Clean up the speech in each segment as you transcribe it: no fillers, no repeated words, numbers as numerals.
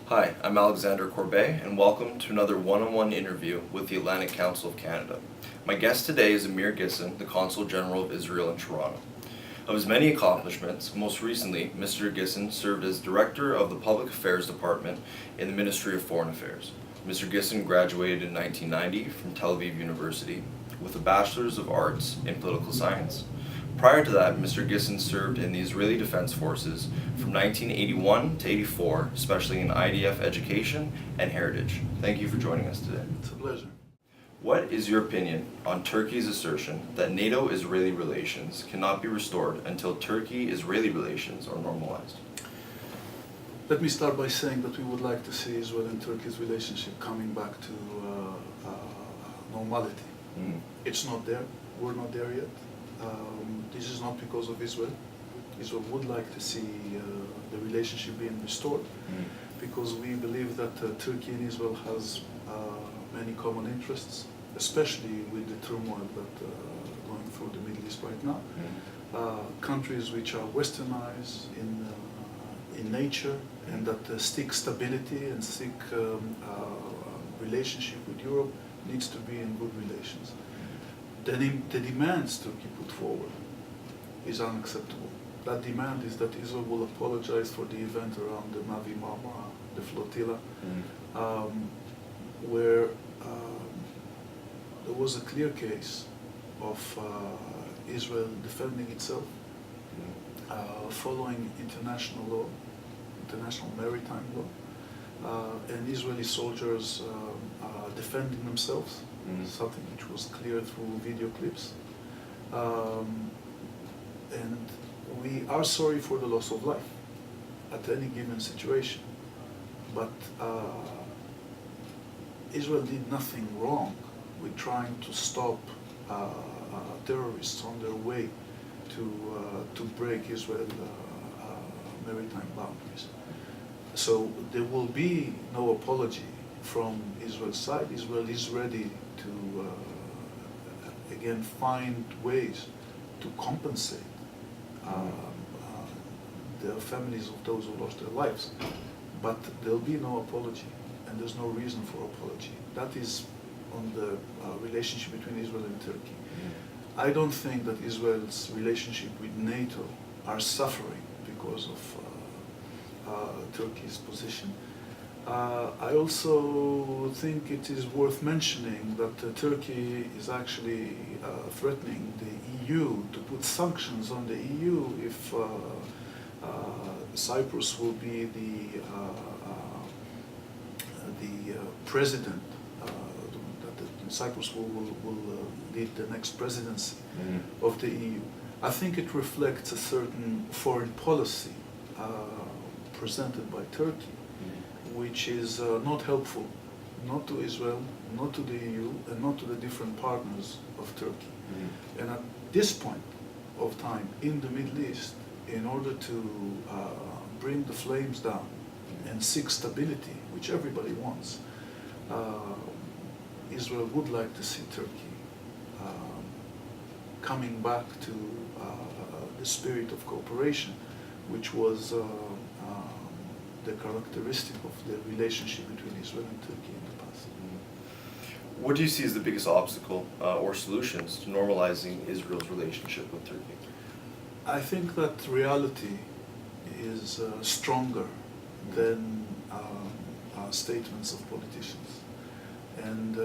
Hi, I'm Alexander Corbeil, and welcome to another one-on-one interview with the Atlantic Council of Canada. My guest today is Amir Gissin, the Consul General of Israel in Toronto. Of his many accomplishments, most recently, Mr. Gissin served as Director of the Public Affairs Department in the Ministry of Foreign Affairs. Mr. Gissin graduated in 1990 from Tel Aviv University with a Bachelor's of Arts in Political Science. Prior to that, Mr. Gissin served in the Israeli Defense Forces from 1981 to 84, especially in IDF education and heritage. Thank you for joining us today. It's a pleasure. What is your opinion on Turkey's assertion that NATO-Israeli relations cannot be restored until Turkey-Israeli relations are normalized? Let me start by saying that we would like to see Israel and Turkey's relationship coming back to normality. It's not there. We're not there yet. This is not because of Israel. Israel would like to see the relationship being restored because we believe that Turkey and Israel has many common interests, especially with the turmoil that going through the Middle East right now. Countries which are westernized in nature and that seek stability and seek relationship with Europe needs to be in good relations. The demands Turkey put forward is unacceptable. That demand is that Israel will apologize for the event around the Navi Marmara, the flotilla, where there was a clear case of Israel defending itself, following international law, international maritime law, and Israeli soldiers defending themselves, something which was clear through video clips. And we are sorry for the loss of life at any given situation, but Israel did nothing wrong with trying to stop terrorists on their way to break Israel maritime boundaries. So there will be no apology from Israel's side. Israel is ready to again find ways to compensate the families of those who lost their lives. But there'll be no apology, and there's no reason for apology. That is on the relationship between Israel and Turkey. I don't think that Israel's relationship with NATO are suffering because of Turkey's position. I also think it is worth mentioning that Turkey is actually threatening the EU to put sanctions on the EU if Cyprus will be the president, that Cyprus will lead the next presidency of the EU. I think it reflects a certain foreign policy presented by Turkey, which is not helpful, not to Israel, not to the EU, and not to the different partners of Turkey. And at this point of time in the Middle East, in order to bring the flames down and seek stability, which everybody wants, Israel would like to see Turkey coming back to the spirit of cooperation, which was the characteristic of the relationship between Israel and Turkey in the past. What do you see as the biggest obstacle or solutions to normalizing Israel's relationship with Turkey? I think that reality is stronger than statements of politicians. And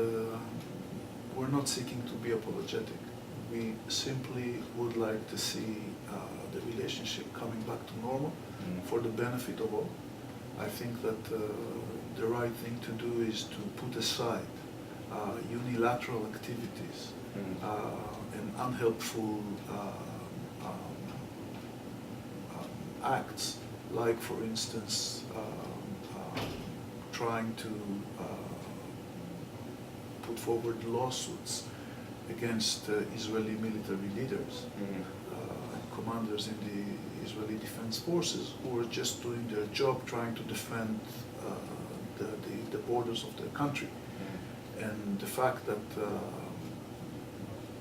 we're not seeking to be apologetic. We simply would like to see the relationship coming back to normal for the benefit of all. I think that the right thing to do is to put aside unilateral activities and unhelpful acts, like, for instance, trying to put forward lawsuits against Israeli military leaders, commanders in the Israeli Defense Forces who are just doing their job trying to defend the borders of their country. And the fact that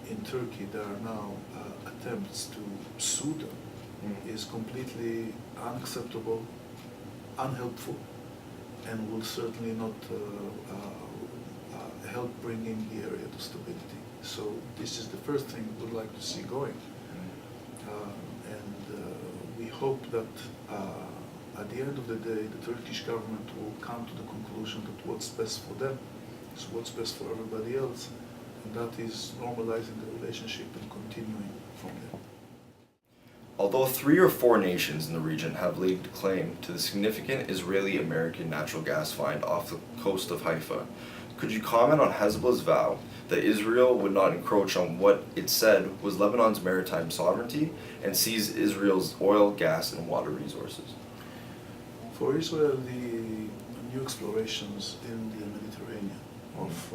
in Turkey there are now attempts to sue them is completely unacceptable, unhelpful, and will certainly not help bringing the area to stability. So this is the first thing we would like to see going. We hope that at the end of the day, the Turkish government will come to the conclusion that what's best for them is what's best for everybody else, and that is normalizing the relationship and continuing from there. Although 3 or 4 nations in the region have laid claim to the significant Israeli-American natural gas find off the coast of Haifa, could you comment on Hezbollah's vow that Israel would not encroach on what it said was Lebanon's maritime sovereignty and seize Israel's oil, gas, and water resources? For Israel, the new explorations in the Mediterranean of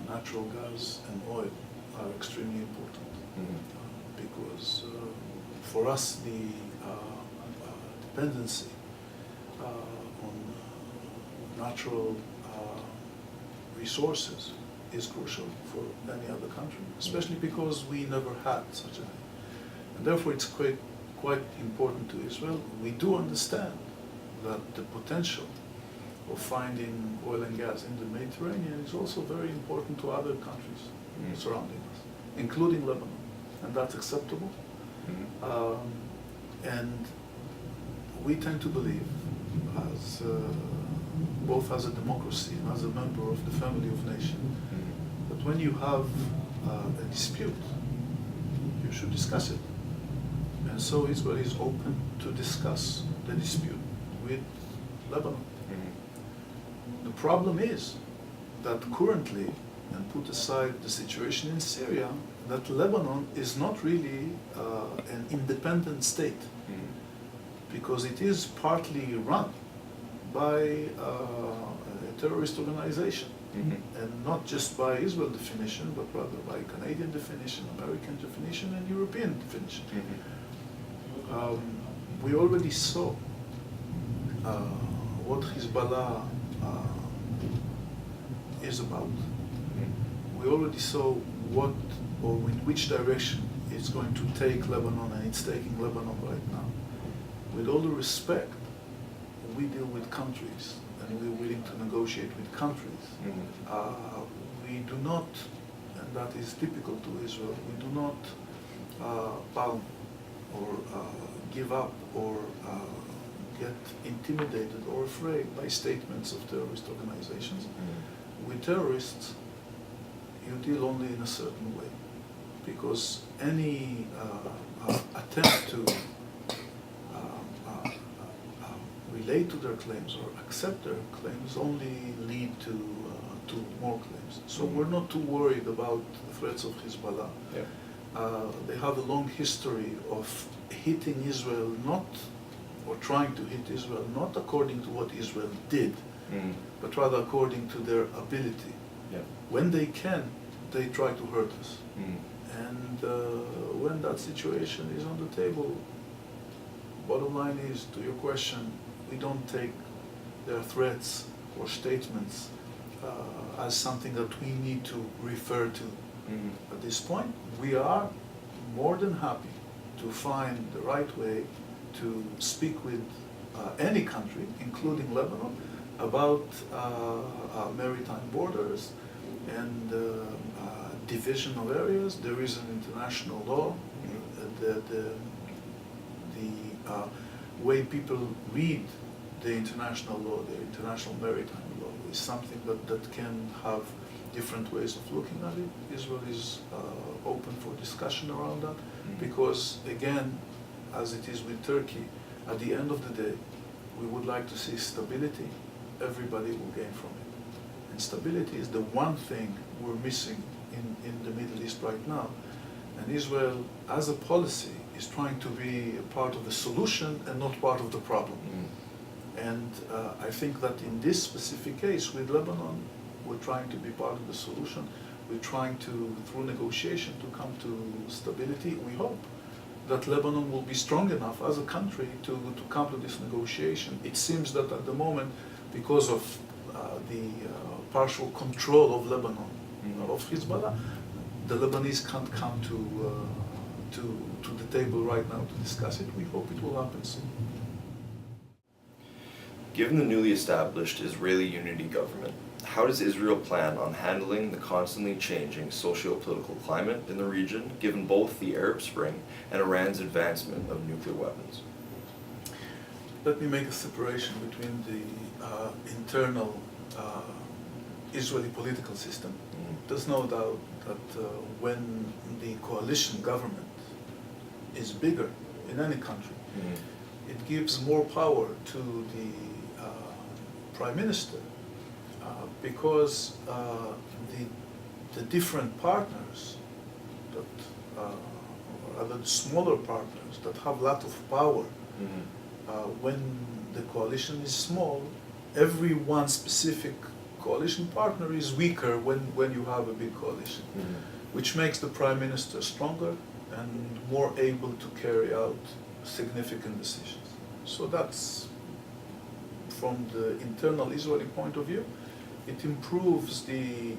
natural gas and oil are extremely important because for us the dependency on natural resources is crucial for any other country, especially because we never had such a thing. And therefore it's quite important to Israel. We do understand that the potential of finding oil and gas in the Mediterranean is also very important to other countries surrounding us, including Lebanon, and that's acceptable. And we tend to believe, as both as a democracy and as a member of the family of nations, that when you have a dispute, you should discuss it. And so Israel is open to discuss the dispute with Lebanon. The problem is that currently, and put aside the situation in Syria, that Lebanon is not really an independent state, because it is partly run by a terrorist organization, and not just by Israel definition, but rather by Canadian definition, American definition, and European definition. We already saw what Hezbollah is about. We already saw what or in which direction it's going to take Lebanon, and it's taking Lebanon right now. With all due respect, we deal with countries, and we're willing to negotiate with countries. We do not, and that is typical to Israel, we do not bow or give up or get intimidated or afraid by statements of terrorist organizations. With terrorists, you deal only in a certain way, because any attempt to relate to their claims or accept their claims only lead to more claims. So we're not too worried about the threats of Hezbollah. They have a long history of hitting Israel or trying to hit Israel, not according to what Israel did, but rather according to their ability. When they can, they try to hurt us. And when that situation is on the table, bottom line is, to your question, we don't take their threats or statements as something that we need to refer to. At this point, we are more than happy to find the right way to speak with any country, including Lebanon, about maritime borders and division of areas. There is an international law. The way people read the international law, the international maritime law, is something that can have different ways of looking at it. Israel is open for discussion around that, because again, as it is with Turkey, at the end of the day, we would like to see stability. Everybody will gain from it. And stability is the one thing we're missing in the Middle East right now. And Israel, as a policy, is trying to be a part of the solution and not part of the problem. And I think that in this specific case with Lebanon, we're trying to be part of the solution. We're trying to, through negotiation, to come to stability. We hope that Lebanon will be strong enough as a country to come to this negotiation. It seems that at the moment, because of the partial control of Lebanon, of Hezbollah, the Lebanese can't come to the table right now to discuss it. We hope it will happen soon. Given the newly established Israeli unity government, how does Israel plan on handling the constantly changing socio-political climate in the region, given both the Arab Spring and Iran's advancement of nuclear weapons? Let me make a separation between the internal Israeli political system. There's no doubt that when the coalition government is bigger in any country, it gives more power to the prime minister because the different partners that or other smaller partners that have a lot of power, when the coalition is small, every one specific coalition partner is weaker when you have a big coalition, which makes the prime minister stronger and more able to carry out significant decisions. So that's, from the internal Israeli point of view, it improves the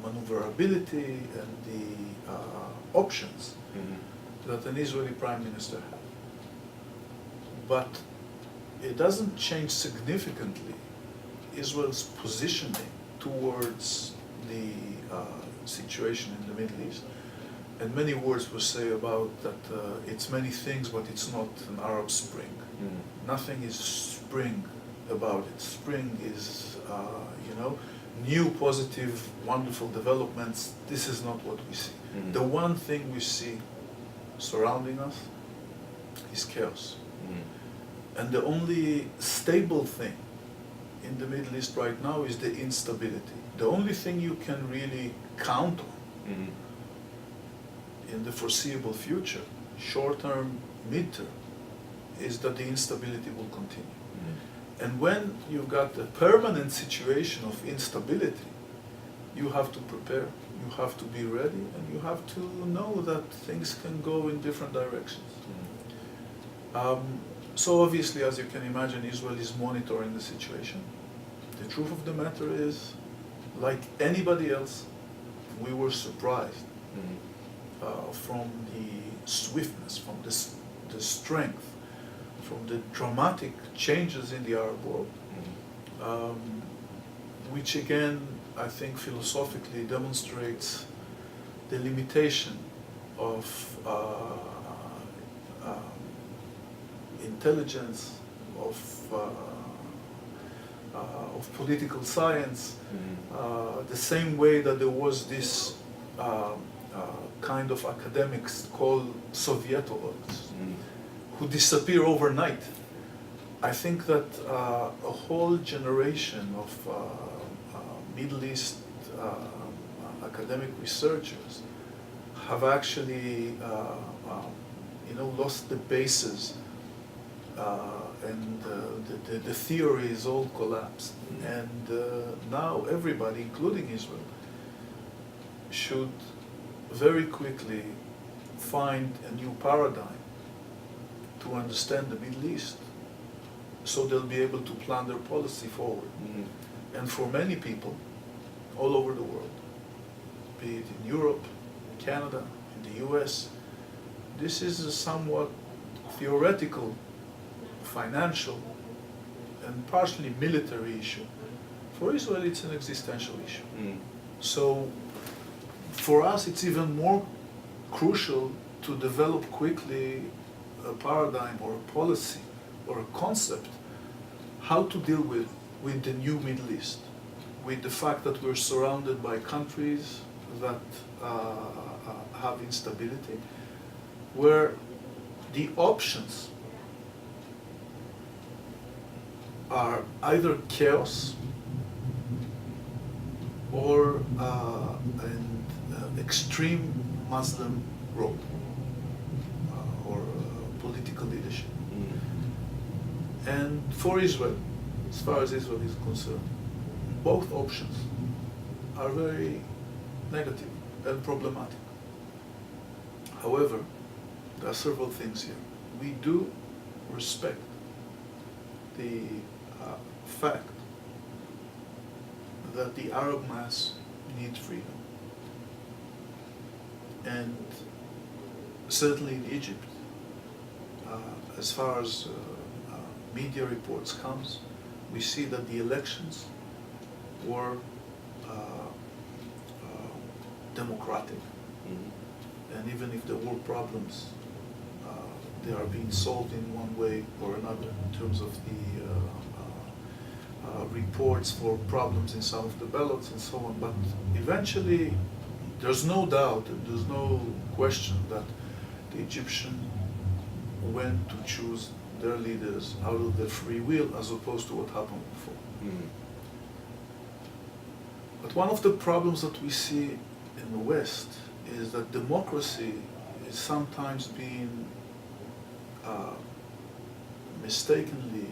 maneuverability and the options that an Israeli prime minister has. But it doesn't change significantly Israel's positioning towards the situation in the Middle East. And many words will say about that it's many things, but it's not an Arab Spring. Nothing is spring about it. Spring is, new, positive, wonderful developments. This is not what we see. The one thing we see surrounding us is chaos. And the only stable thing in the Middle East right now is the instability. The only thing you can really count on in the foreseeable future, short-term, mid-term, is that the instability will continue. And when you've got a permanent situation of instability, you have to prepare, you have to be ready, and you have to know that things can go in different directions. So obviously, as you can imagine, Israel is monitoring the situation. The truth of the matter is, like anybody else, we were surprised from the swiftness, from the strength, from the dramatic changes in the Arab world, which again, I think philosophically demonstrates the limitation of intelligence, of political science, the same way that there was this kind of academics called Sovietologs who disappear overnight. I think that a whole generation of Middle East academic researchers have actually lost the basis, and the theories all collapsed. And now everybody, including Israel, should very quickly find a new paradigm to understand the Middle East, so they'll be able to plan their policy forward. And for many people all over the world, be it in Europe, Canada, in the US, this is a somewhat theoretical, financial, and partially military issue. For Israel, it's an existential issue. So for us, it's even more crucial to develop quickly a paradigm or a policy or a concept how to deal with the new Middle East, with the fact that we're surrounded by countries that have instability, where the options are either chaos or an extreme Muslim role or political leadership. And for Israel, as far as Israel is concerned, both options are very negative and problematic. However, there are several things here. We do respect the fact that the Arab mass needs freedom. And certainly in Egypt, as far as media reports comes, we see that the elections were democratic. And even if there were problems, they are being solved in one way or another in terms of the reports for problems in some of the ballots and so on. But eventually, there's no doubt, there's no question that the Egyptian went to choose their leaders out of their free will as opposed to what happened before. But one of the problems that we see in the West is that democracy is sometimes being mistakenly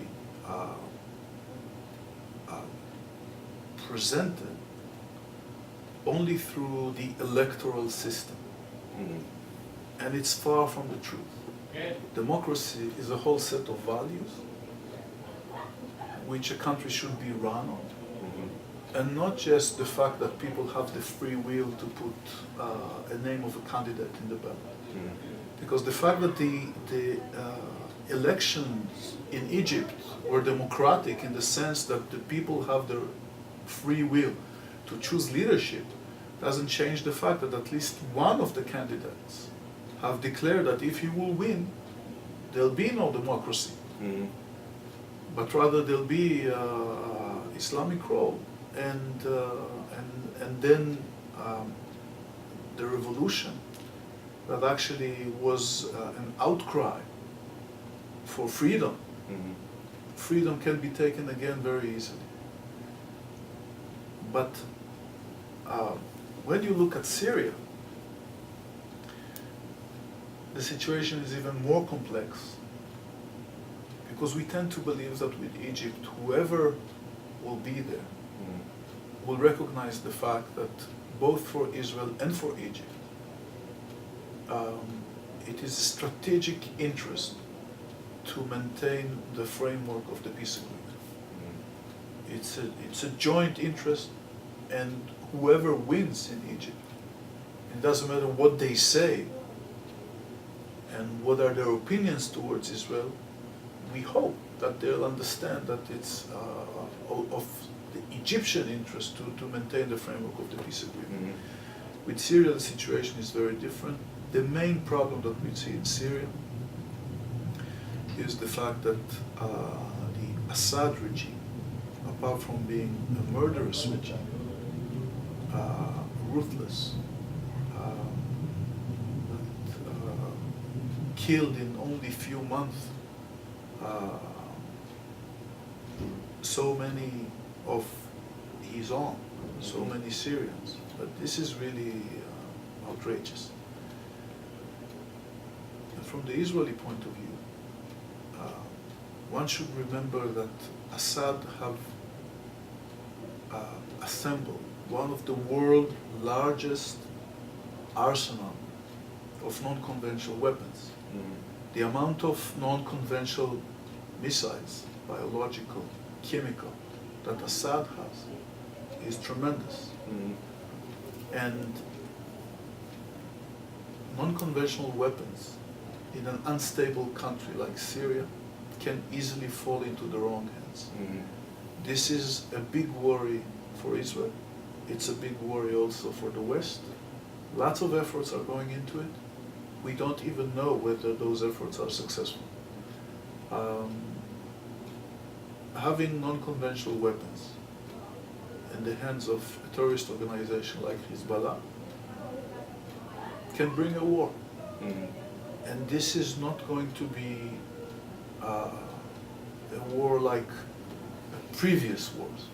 presented only through the electoral system. And it's far from the truth. Democracy is a whole set of values which a country should be run on. And not just the fact that people have the free will to put a name of a candidate in the ballot. Because the fact that the elections in Egypt were democratic in the sense that the people have their free will to choose leadership doesn't change the fact that at least one of the candidates have declared that if he will win, there'll be no democracy, but rather there'll be Islamic rule. And then the revolution that actually was an outcry for freedom. Freedom can be taken again very easily. But when you look at Syria, the situation is even more complex, because we tend to believe that with Egypt, whoever will be there will recognize the fact that both for Israel and for Egypt, it is a strategic interest to maintain the framework of the peace agreement. It's a joint interest, and whoever wins in Egypt, it doesn't matter what they say and what are their opinions towards Israel, we hope that they'll understand that it's of the Egyptian interest to maintain the framework of the peace agreement. With Syria, the situation is very different. The main problem that we see in Syria is the fact that the Assad regime, apart from being a murderous regime, ruthless, killed in only few months so many of his own, so many Syrians. But this is really outrageous. And from the Israeli point of view, one should remember that Assad have assembled one of the world's largest arsenal of non-conventional weapons. The amount of non-conventional missiles, biological, chemical, that Assad has is tremendous. And non-conventional weapons in an unstable country like Syria can easily fall into the wrong hands. This is a big worry for Israel. It's a big worry also for the West. Lots of efforts are going into it. We don't even know whether those efforts are successful. Having non-conventional weapons in the hands of a terrorist organization like Hezbollah can bring a war. And this is not going to be a war like previous wars,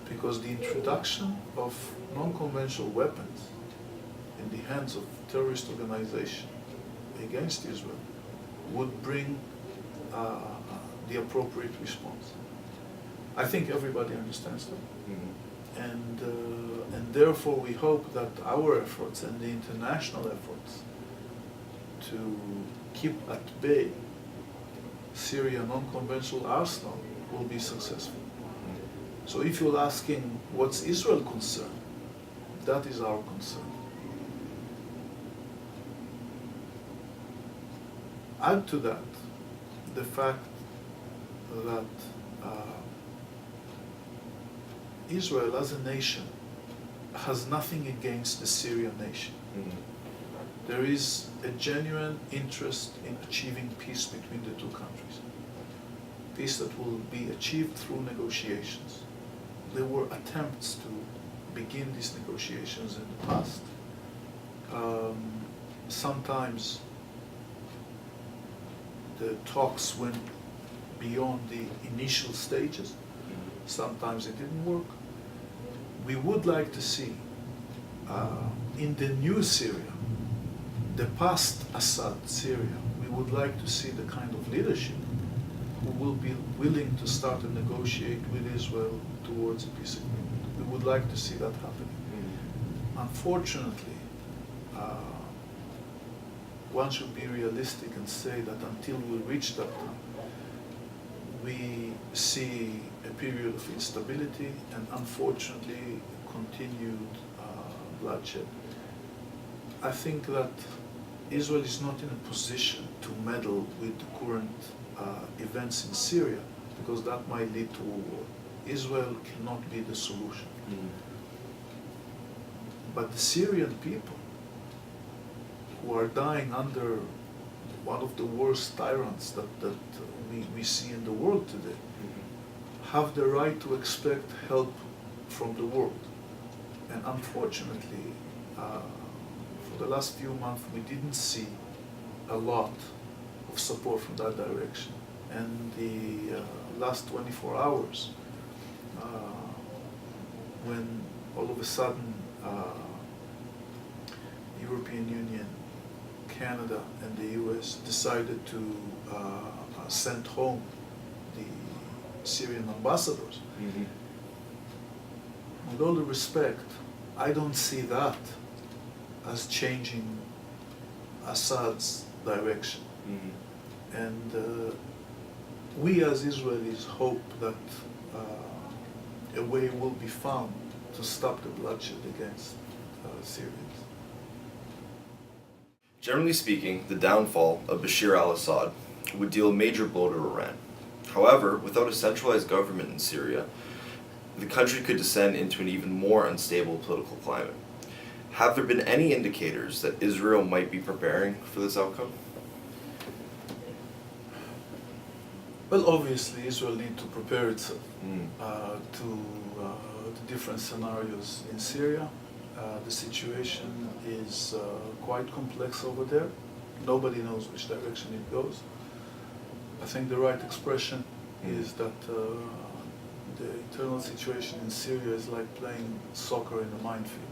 because the introduction of non-conventional weapons in the hands of terrorist organization against Israel would bring the appropriate response. I think everybody understands that. And therefore we hope that our efforts and the international efforts to keep at bay Syria non-conventional arsenal will be successful. So if you're asking what's Israel concern, that is our concern. Add to that the fact that Israel as a nation has nothing against the Syrian nation. There is a genuine interest in achieving peace between the two countries. Peace that will be achieved through negotiations. There were attempts to begin these negotiations in the past. Sometimes the talks went beyond the initial stages. Sometimes it didn't work. We would like to see in the new Syria, the past Assad Syria, we would like to see the kind of leadership who will be willing to start and negotiate with Israel towards a peace agreement. We would like to see that happening. Unfortunately, one should be realistic and say that until we reach that time, we see a period of instability and unfortunately continued bloodshed. I think that Israel is not in a position to meddle with the current events in Syria because that might lead to a war. Israel cannot be the solution. But the Syrian people who are dying under one of the worst tyrants that we see in the world today have the right to expect help from the world. And unfortunately, for the last few months, we didn't see a lot of support from that direction. And the last 24 hours, when all of a sudden European Union, Canada, and the US decided to send home the Syrian ambassadors. With all the respect, I don't see that as changing Assad's direction. And we as Israelis hope that a way will be found to stop the bloodshed against Syrians. Generally speaking, the downfall of Bashar al-Assad would deal a major blow to Iran. However, without a centralized government in Syria, the country could descend into an even more unstable political climate. Have there been any indicators that Israel might be preparing for this outcome? Well, obviously, Israel needs to prepare itself to the different scenarios in Syria. The situation is quite complex over there. Nobody knows which direction it goes. I think the right expression is that the internal situation in Syria is like playing soccer in a minefield.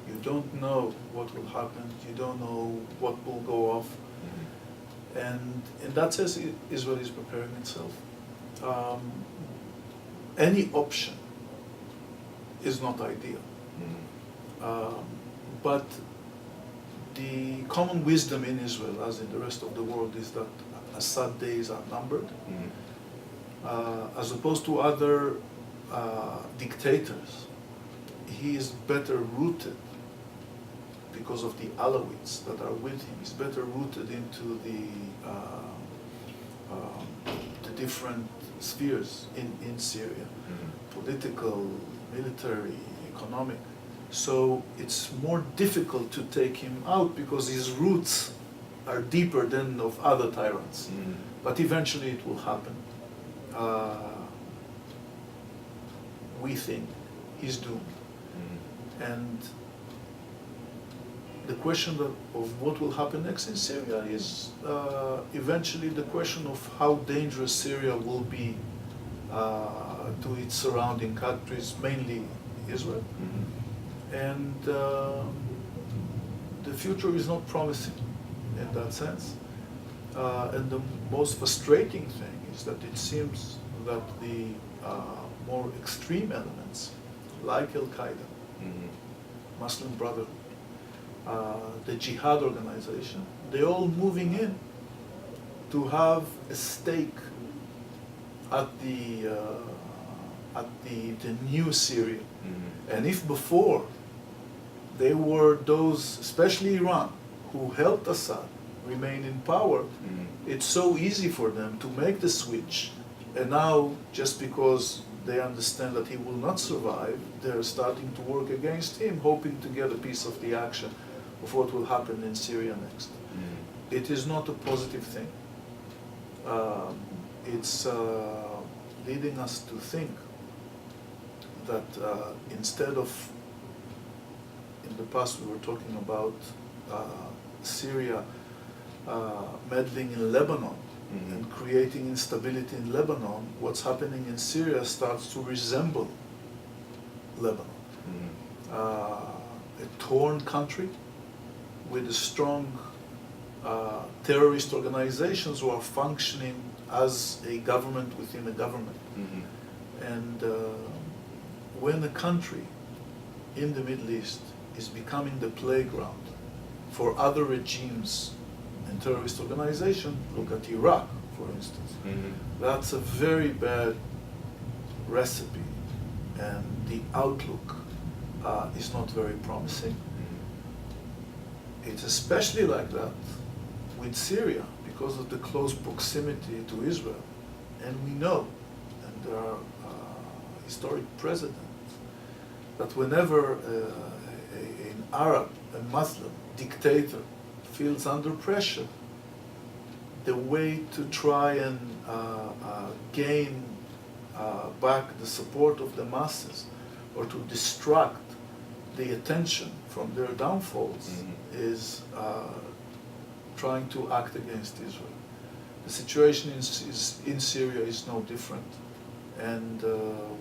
You don't know what will happen, you don't know what will go off. And in that sense, Israel is preparing itself. Any option is not ideal. But the common wisdom in Israel, as in the rest of the world, is that Assad days are numbered. As opposed to other dictators, he is better rooted because of the Alawites that are with him. He's better rooted into the different spheres in Syria, political, military, economic. So it's more difficult to take him out because his roots are deeper than of other tyrants. But eventually it will happen. We think he's doomed. And the question of what will happen next in Syria is eventually the question of how dangerous Syria will be to its surrounding countries, mainly Israel. And the future is not promising in that sense. And the most frustrating thing is that it seems that the more extreme elements, like Al-Qaeda, Muslim Brotherhood, the Jihad organization, they're all moving in to have a stake at the new Syria. And if before they were those, especially Iran, who helped Assad remain in power, it's so easy for them to make the switch And now, just because they understand that he will not survive, they're starting to work against him, hoping to get a piece of the action of what will happen in Syria next. It is not a positive thing. It's leading us to think that instead of, in the past we were talking about Syria meddling in Lebanon and creating instability in Lebanon, what's happening in Syria starts to resemble Lebanon. A torn country with a strong terrorist organizations who are functioning as a government within a government. And when a country in the Middle East is becoming the playground for other regimes and terrorist organizations, look at Iraq, for instance. That's a very bad recipe, and the outlook is not very promising. It's especially like that with Syria because of the close proximity to Israel. And we know, and there are historic precedents, that whenever an Arab, a Muslim dictator feels under pressure, the way to try and gain back the support of the masses or to distract the attention from their downfalls is trying to act against Israel. The situation in Syria is no different, and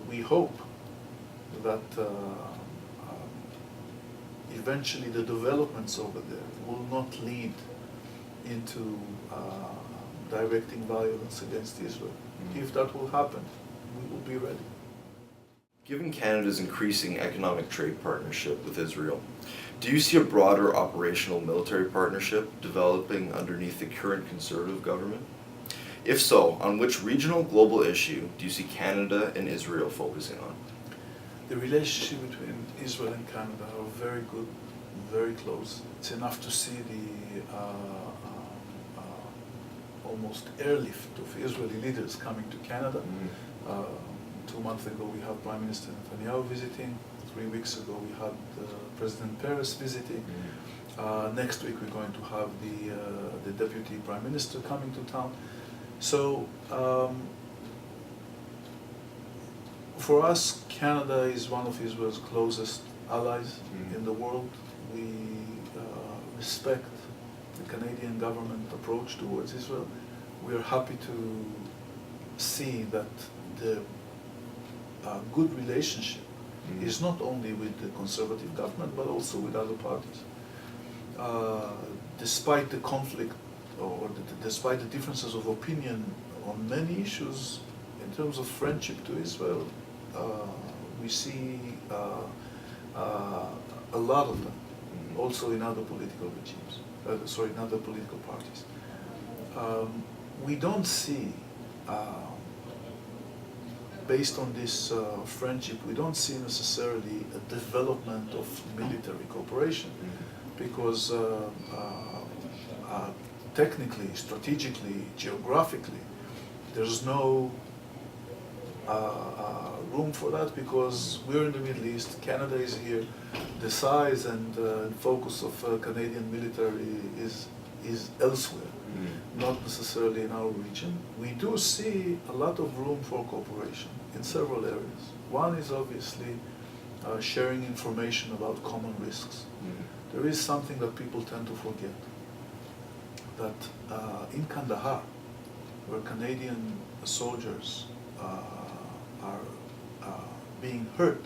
we hope that eventually the developments over there will not lead into directing violence against Israel. If that will happen, we will be ready. Given Canada's increasing economic trade partnership with Israel, do you see a broader operational military partnership developing underneath the current Conservative government? If so, on which regional global issue do you see Canada and Israel focusing on? The relationship between Israel and Canada are very good, very close. It's enough to see the almost airlift of Israeli leaders coming to Canada. 2 months ago we had Prime Minister Netanyahu visiting. 3 weeks ago we had President Peres visiting. Next week we're going to have the Deputy Prime Minister coming to town. So for us, Canada is one of Israel's closest allies in the world. We respect the Canadian government approach towards Israel. We are happy to see that the good relationship is not only with the Conservative government but also with other parties. Despite the conflict or despite the differences of opinion on many issues in terms of friendship to Israel, we see a lot of them also in other political regimes, in other political parties. We don't see, based on this friendship, we don't see necessarily a development of military cooperation because technically, strategically, geographically, there's no room for that because we're in the Middle East, Canada is here, the size and focus of Canadian military is elsewhere, not necessarily in our region. We do see a lot of room for cooperation in several areas. One is obviously sharing information about common risks. There is something that people tend to forget, that in Kandahar, where Canadian soldiers are being hurt,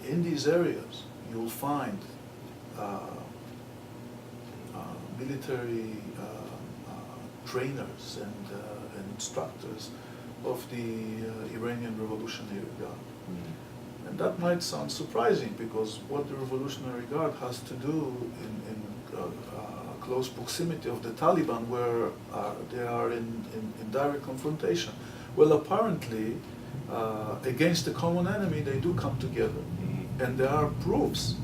in these areas you'll find military trainers and instructors of the Iranian Revolutionary Guard. And that might sound surprising because what the Revolutionary Guard has to do in close proximity of the Taliban, where they are in direct confrontation. Well, apparently, against the common enemy, they do come together. And there are proofs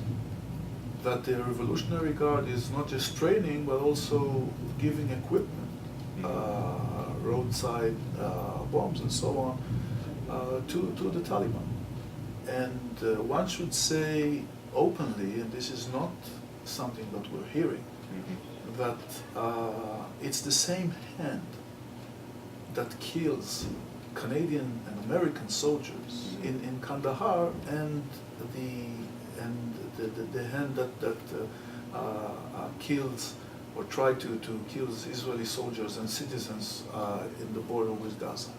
that the Revolutionary Guard is not just training, but also giving equipment, roadside bombs and so on, to the Taliban. And one should say openly, and this is not something that we're hearing, that it's the same hand that kills Canadian and American soldiers in Kandahar, and the hand that kills or tried to kill Israeli soldiers and citizens in the border with Gaza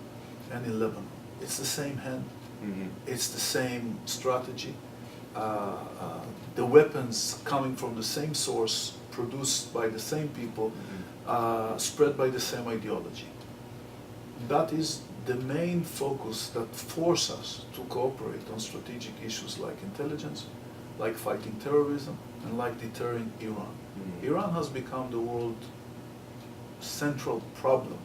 and in Lebanon. It's the same hand. It's the same strategy. The weapons coming from the same source, produced by the same people, spread by the same ideology. That is the main focus that forces us to cooperate on strategic issues like intelligence, like fighting terrorism, and like deterring Iran. Iran has become the world's central problem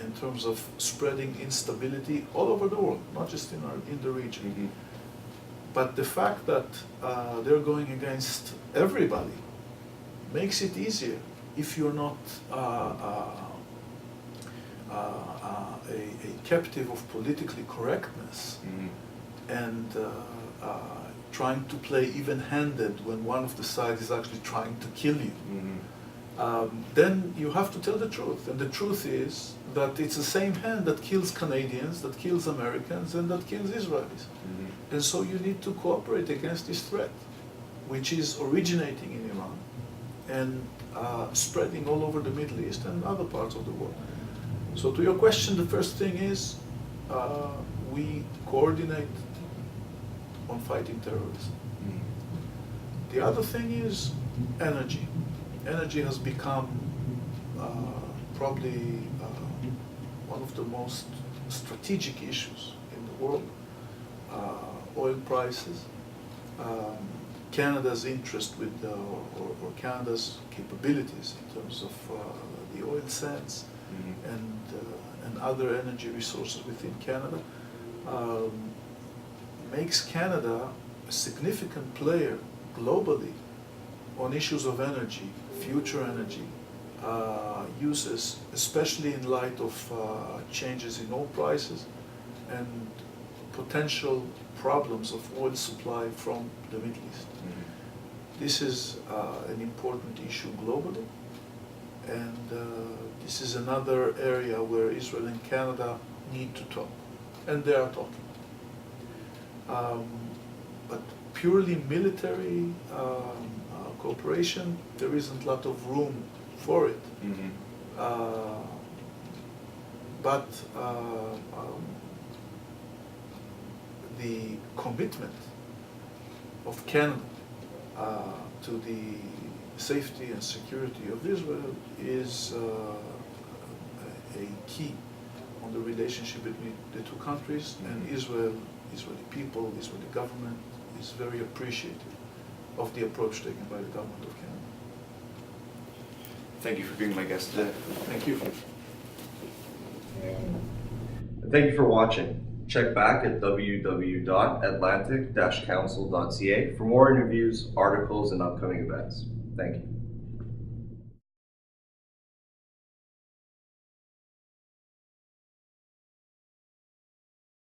in terms of spreading instability all over the world, not just in the region. But the fact that they're going against everybody makes it easier if you're not a captive of politically correctness and trying to play even-handed when one of the sides is actually trying to kill you. Then you have to tell the truth, and the truth is that it's the same hand that kills Canadians, that kills Americans, and that kills Israelis. And so you need to cooperate against this threat, which is originating in Iran and spreading all over the Middle East and other parts of the world. So to your question, the first thing is we coordinate on fighting terrorism. The other thing is energy. Energy has become probably one of the most strategic issues in the world. Oil prices, Canada's interest with, or Canada's capabilities in terms of the oil sands and other energy resources within Canada makes Canada a significant player globally on issues of energy, future energy uses, especially in light of changes in oil prices and potential problems of oil supply from the Middle East. This is an important issue globally, and this is another area where Israel and Canada need to talk, and they are talking. But purely military cooperation, there isn't a lot of room for it. But the commitment of Canada to the safety and security of Israel is a key on the relationship between the two countries, and Israeli people, Israeli government is very appreciative of the approach taken by the government of Canada. Thank you for being my guest today. Thank you. Thank you for watching. Check back at www.atlantic-council.ca for more interviews, articles, and upcoming events. Thank you.